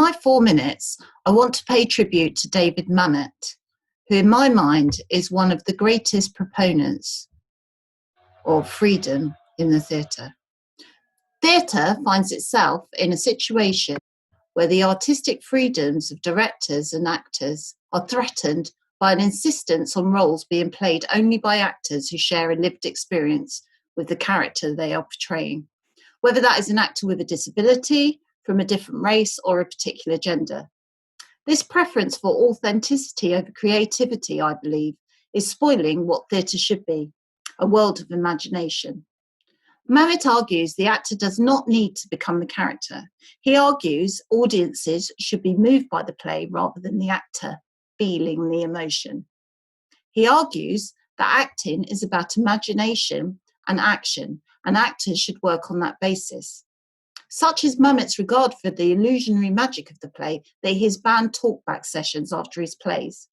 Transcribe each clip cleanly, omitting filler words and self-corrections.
my 4 minutes, I want to pay tribute to David Mamet, who in my mind is one of the greatest proponents of freedom in the theatre. Theatre finds itself in a situation where the artistic freedoms of directors and actors are threatened by an insistence on roles being played only by actors who share a lived experience with the character they are portraying, whether that is an actor with a disability, from a different race, or a particular gender. This preference for authenticity over creativity, I believe, is spoiling what theatre should be, a world of imagination. Mamet argues the actor does not need to become the character. He argues audiences should be moved by the play rather than the actor feeling the emotion. He argues that acting is about imagination and action, and actors should work on that basis. Such is Mamet's regard for the illusionary magic of the play that he has banned talkback sessions after his plays,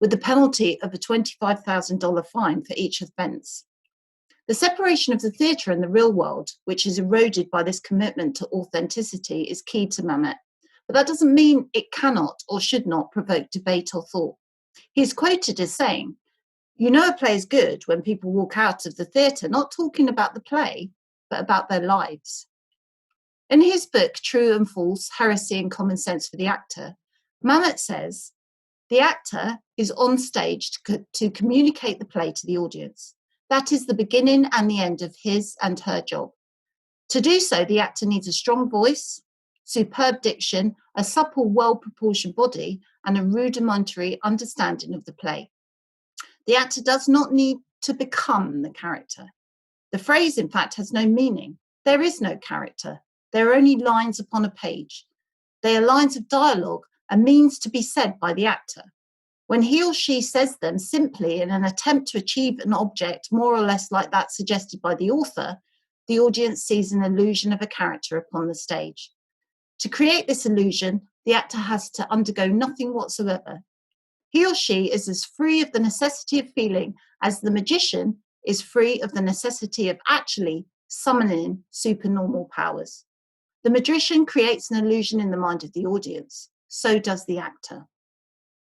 with the penalty of a $25,000 fine for each offence. The separation of the theatre and the real world, which is eroded by this commitment to authenticity, is key to Mamet, but that doesn't mean it cannot or should not provoke debate or thought. He is quoted as saying, "You know a play is good when people walk out of the theatre not talking about the play, but about their lives." In his book, True and False, Heresy and Common Sense for the Actor, Mamet says, the actor is on stage to communicate the play to the audience. That is the beginning and the end of his and her job. To do so, the actor needs a strong voice, superb diction, a supple, well-proportioned body, and a rudimentary understanding of the play. The actor does not need to become the character. The phrase, in fact, has no meaning. There is no character. There are only lines upon a page. They are lines of dialogue, a means to be said by the actor. When he or she says them simply in an attempt to achieve an object more or less like that suggested by the author, the audience sees an illusion of a character upon the stage. To create this illusion, the actor has to undergo nothing whatsoever. He or she is as free of the necessity of feeling as the magician is free of the necessity of actually summoning supernormal powers. The magician creates an illusion in the mind of the audience. So does the actor.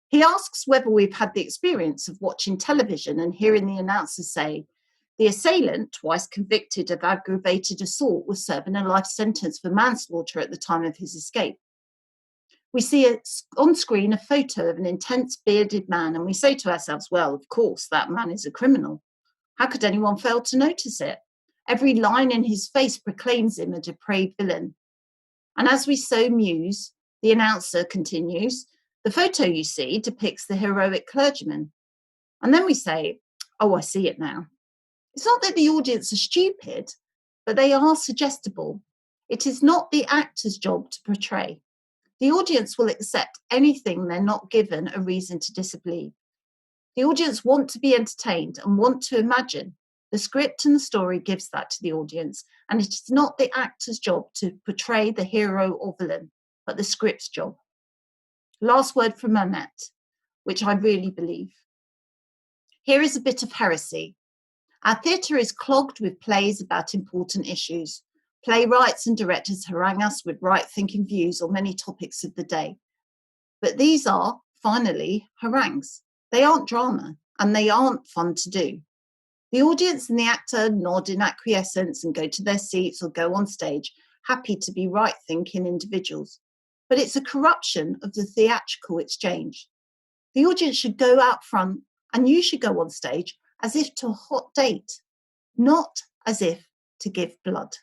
He asks whether we've had the experience of watching television and hearing the announcer say, the assailant, twice convicted of aggravated assault, was serving a life sentence for manslaughter at the time of his escape. We see on screen a photo of an intense bearded man and we say to ourselves, well, of course, that man is a criminal. How could anyone fail to notice it? Every line in his face proclaims him a depraved villain. And as we so muse, the announcer continues, the photo you see depicts the heroic clergyman. And then we say, oh, I see it now. It's not that the audience are stupid, but they are suggestible. It is not the actor's job to portray. The audience will accept anything they're not given a reason to disbelieve. The audience want to be entertained and want to imagine. The script and the story gives that to the audience, and it is not the actor's job to portray the hero or villain, but the script's job. Last word from Mamet, which I really believe. Here is a bit of heresy. Our theatre is clogged with plays about important issues. Playwrights and directors harangue us with right-thinking views on many topics of the day. But these are, finally, harangues. They aren't drama, and they aren't fun to do. The audience and the actor nod in acquiescence and go to their seats or go on stage, happy to be right-thinking individuals. But it's a corruption of the theatrical exchange. The audience should go out front and you should go on stage as if to a hot date, not as if to give blood.